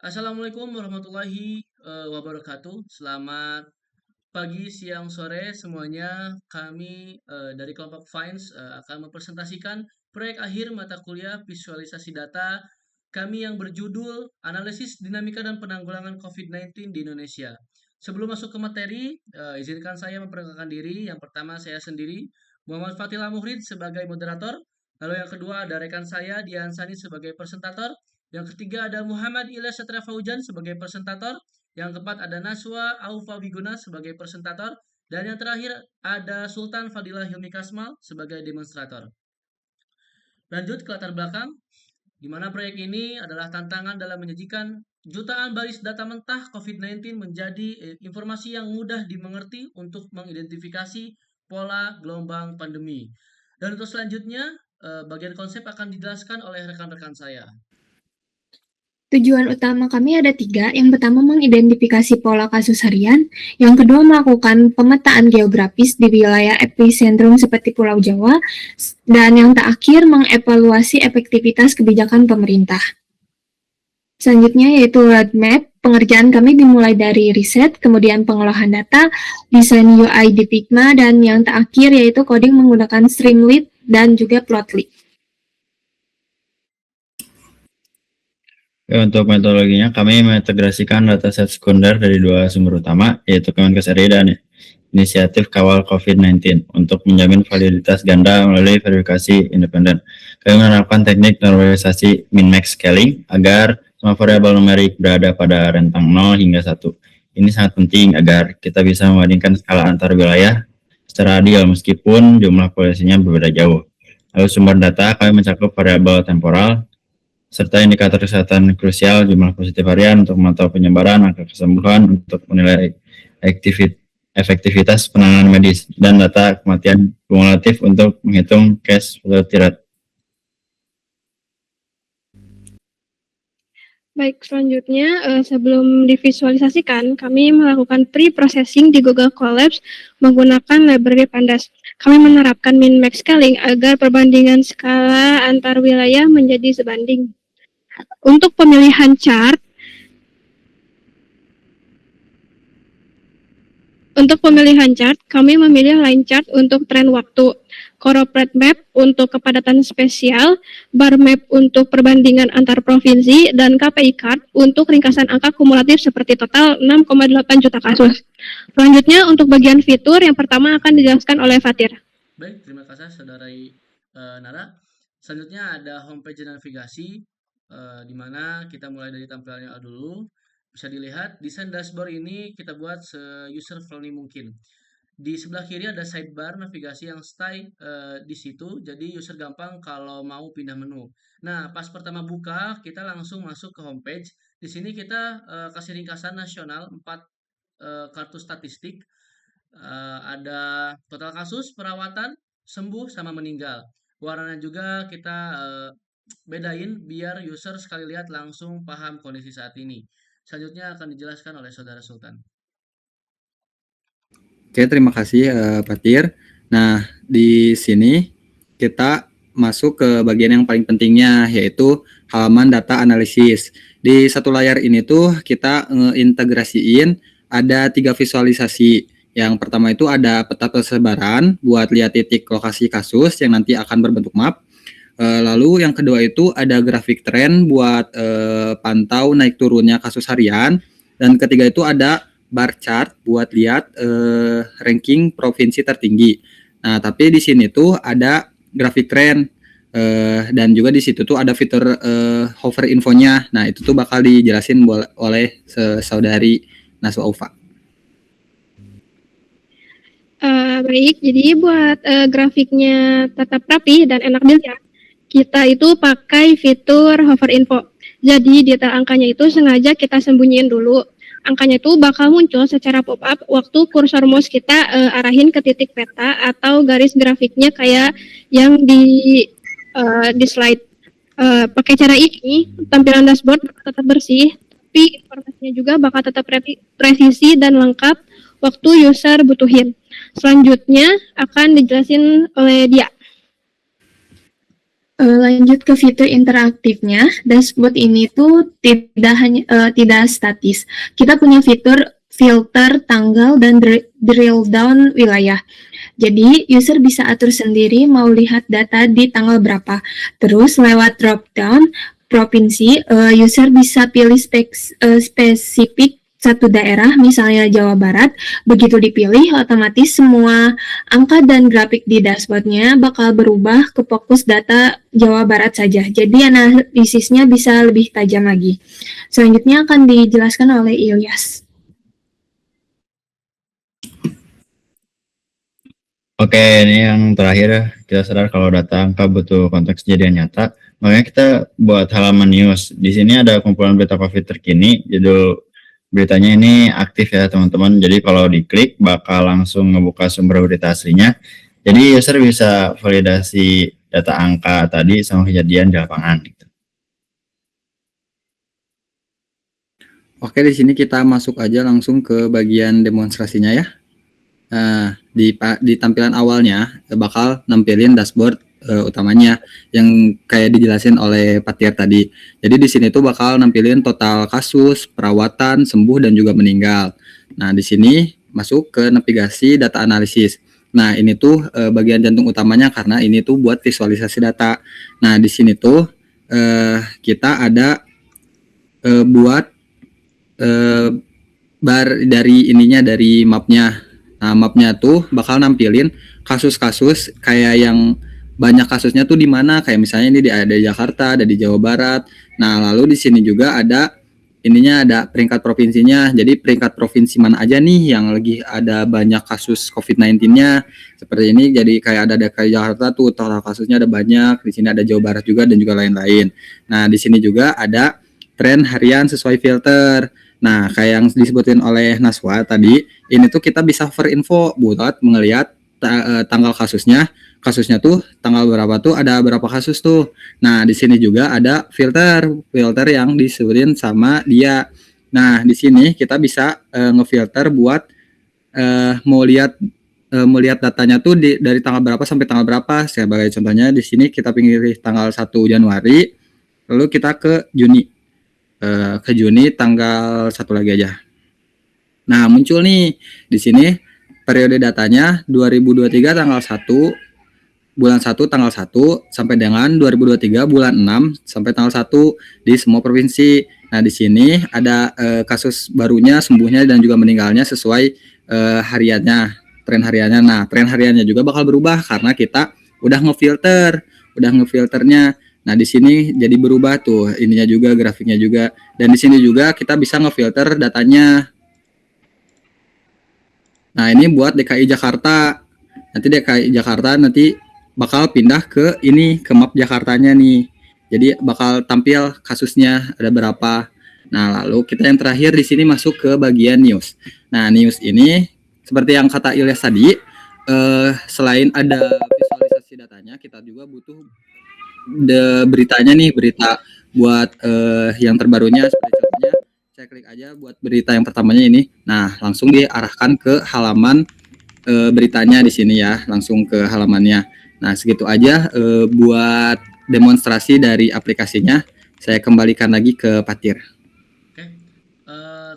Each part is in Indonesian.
Assalamualaikum warahmatullahi wabarakatuh. Selamat pagi, siang, sore semuanya. Kami dari kelompok Finance akan mempresentasikan proyek akhir mata kuliah visualisasi data kami yang berjudul Analisis Dinamika dan Penanggulangan COVID-19 di Indonesia. Sebelum masuk ke materi, izinkan saya memperkenalkan diri. Yang pertama saya sendiri, Muhammad Fatila Muhrid sebagai moderator. Lalu yang kedua ada rekan saya, Dian Sani sebagai presentator. Yang ketiga ada Muhammad Ilyas Satria Faujan sebagai presentator. Yang keempat ada Naswa Aufa Wiguna sebagai presentator. Dan yang terakhir ada Sultan Fadilah Hilmi Kasmal sebagai demonstrator. Lanjut ke latar belakang, di mana proyek ini adalah tantangan dalam menyajikan jutaan baris data mentah COVID-19 menjadi informasi yang mudah dimengerti untuk mengidentifikasi pola gelombang pandemi. Dan untuk selanjutnya, bagian konsep akan dijelaskan oleh rekan-rekan saya. Tujuan utama kami ada 3. Yang pertama mengidentifikasi pola kasus harian, yang kedua melakukan pemetaan geografis di wilayah epicentrum seperti Pulau Jawa, dan yang terakhir mengevaluasi efektivitas kebijakan pemerintah. Selanjutnya yaitu roadmap. Pengerjaan kami dimulai dari riset, kemudian pengolahan data, desain UI di Figma, dan yang terakhir yaitu coding menggunakan Streamlit dan juga Plotly. Untuk metodologinya, kami mengintegrasikan dataset sekunder dari 2 sumber utama, yaitu Kemenkes RI dan Inisiatif Kawal COVID-19 untuk menjamin validitas ganda melalui verifikasi independen. Kami menerapkan teknik normalisasi min-max scaling agar semua variabel numerik berada pada rentang 0 hingga 1. Ini sangat penting agar kita bisa membandingkan skala antar wilayah secara adil meskipun jumlah populasinya berbeda jauh. Lalu sumber data kami mencakup variabel temporal, serta indikator kesehatan krusial, jumlah positif harian untuk memantau penyebaran, angka kesembuhan untuk menilai efektivitas penanganan medis, dan data kematian kumulatif untuk menghitung case fatality rate. Baik, selanjutnya sebelum divisualisasikan, kami melakukan pre-processing di Google Colabs menggunakan library Pandas. Kami menerapkan min-max scaling agar perbandingan skala antar wilayah menjadi sebanding. Untuk pemilihan chart, kami memilih line chart untuk tren waktu, corporate map untuk kepadatan spesial, bar map untuk perbandingan antar provinsi, dan KPI card untuk ringkasan angka kumulatif seperti total 6,8 juta kasus. Selanjutnya untuk bagian fitur, yang pertama akan dijelaskan oleh Fatir. Baik, terima kasih Saudari Nara. Selanjutnya ada homepage navigasi, di mana kita mulai dari tampilannya dulu. Bisa dilihat desain dashboard ini kita buat se-user friendly mungkin. Di sebelah kiri ada sidebar navigasi yang stay di situ, jadi user gampang kalau mau pindah menu. Nah, pas pertama buka kita langsung masuk ke homepage. Di sini kita kasih ringkasan nasional 4 kartu statistik. Ada total kasus, perawatan, sembuh, sama meninggal. Warnanya juga kita bedain biar user sekali lihat langsung paham kondisi saat ini. Selanjutnya akan dijelaskan oleh Saudara Sultan. Oke, terima kasih Fatir. Nah, di sini kita masuk ke bagian yang paling pentingnya, yaitu halaman data analisis. Di satu layar ini tuh kita ngeintegrasiin ada 3 visualisasi. Yang pertama itu ada peta persebaran buat lihat titik lokasi kasus yang nanti akan berbentuk map. Lalu yang kedua itu ada grafik tren buat pantau naik turunnya kasus harian. Dan ketiga itu ada bar chart buat lihat ranking provinsi tertinggi. Nah, tapi di sini tuh ada grafik tren dan juga di situ tuh ada fitur hover infonya. Nah, itu tuh bakal dijelasin oleh Saudari Naswa Aufa. Baik, jadi buat grafiknya tetap rapi dan enak dilihat, kita itu pakai fitur hover info. Jadi detail angkanya itu sengaja kita sembunyiin dulu. Angkanya itu bakal muncul secara pop-up waktu kursor mouse kita arahin ke titik peta atau garis grafiknya kayak yang di slide. Pakai cara ini, tampilan dashboard tetap bersih, tapi informasinya juga bakal tetap presisi dan lengkap waktu user butuhin. Selanjutnya akan dijelasin oleh dia. Lanjut ke fitur interaktifnya, dashboard ini tuh tidak statis. Kita punya fitur filter tanggal dan drill down wilayah. Jadi, user bisa atur sendiri mau lihat data di tanggal berapa. Terus, lewat drop down provinsi, user bisa pilih spesifik satu daerah, misalnya Jawa Barat. Begitu dipilih, otomatis semua angka dan grafik di dashboardnya bakal berubah ke fokus data Jawa Barat saja. Jadi, analisisnya bisa lebih tajam lagi. Selanjutnya akan dijelaskan oleh Ilyas. Oke, ini yang terakhir kita sadar kalau data angka butuh konteks kejadian nyata. Makanya kita buat halaman news. Di sini ada kumpulan berita COVID terkini. Judul beritanya ini aktif ya teman-teman. Jadi kalau diklik bakal langsung ngebuka sumber berita aslinya. Jadi user bisa validasi data angka tadi sama kejadian di lapangan. Gitu. Oke, di sini kita masuk aja langsung ke bagian demonstrasinya ya. Nah, di tampilan awalnya bakal nampilin dashboard utamanya yang kayak dijelasin oleh Pak Tiar tadi. Jadi di sini tuh bakal nampilin total kasus, perawatan, sembuh dan juga meninggal. Nah, di sini masuk ke navigasi data analisis. Nah, ini tuh bagian jantung utamanya karena ini tuh buat visualisasi data. Nah, di sini tuh kita ada buat dari mapnya. Nah, mapnya tuh bakal nampilin kasus-kasus kayak yang banyak kasusnya tuh di mana, kayak misalnya ini ada di Jakarta, ada di Jawa Barat. Nah, lalu di sini juga ada peringkat provinsinya. Jadi peringkat provinsi mana aja nih yang lagi ada banyak kasus COVID-19-nya. Seperti ini, jadi kayak ada DKI Jakarta tuh total kasusnya ada banyak. Di sini ada Jawa Barat juga dan juga lain-lain. Nah, di sini juga ada tren harian sesuai filter. Nah, kayak yang disebutin oleh Naswa tadi, ini tuh kita bisa info buat melihat tanggal kasusnya. Kasusnya tuh tanggal berapa tuh ada berapa kasus tuh. Nah, di sini juga ada filter yang disebutin sama dia. Nah, di sini kita bisa ngefilter buat mau lihat datanya tuh dari tanggal berapa sampai tanggal berapa. Sebagai contohnya di sini kita pilih tanggal 1 Januari, lalu kita ke Juni. Ke Juni tanggal 1 lagi aja. Nah, muncul nih di sini periode datanya 2023 tanggal 1 bulan 1 tanggal 1 sampai dengan 2023 bulan 6 sampai tanggal 1 di semua provinsi. Nah, di sini ada kasus barunya, sembuhnya dan juga meninggalnya sesuai hariannya, tren hariannya. Nah, tren hariannya juga bakal berubah karena kita udah ngefilternya. Nah, di sini jadi berubah tuh ininya juga, grafiknya juga. Dan di sini juga kita bisa ngefilter datanya. Nah, ini buat DKI Jakarta. Nanti DKI Jakarta nanti bakal pindah ke map Jakartanya nih. Jadi bakal tampil kasusnya ada berapa. Nah, lalu kita yang terakhir di sini masuk ke bagian news. Nah, news ini seperti yang kata Ilyas tadi, selain ada visualisasi datanya, kita juga butuh beritanya nih, berita buat yang terbarunya. Seperti contohnya saya klik aja buat berita yang pertamanya ini. Nah, langsung diarahkan ke halaman beritanya di sini ya, langsung ke halamannya. Nah, segitu aja buat demonstrasi dari aplikasinya. Saya kembalikan lagi ke Patir. Oke,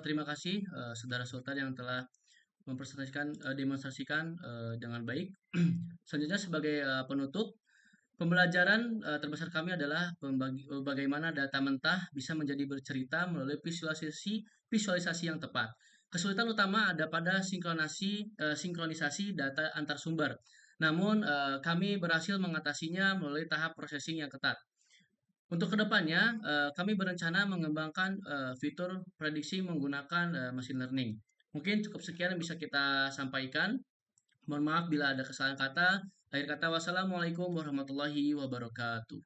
terima kasih Saudara Sultan yang telah demonstrasikan dengan baik. Selanjutnya sebagai penutup, pembelajaran terbesar kami adalah bagaimana data mentah bisa menjadi bercerita melalui visualisasi yang tepat. Kesulitan utama ada pada sinkronisasi data antar sumber. Namun, kami berhasil mengatasinya melalui tahap processing yang ketat. Untuk kedepannya, kami berencana mengembangkan fitur prediksi menggunakan machine learning. Mungkin cukup sekian yang bisa kita sampaikan. Mohon maaf bila ada kesalahan kata. Akhir kata, wassalamualaikum warahmatullahi wabarakatuh.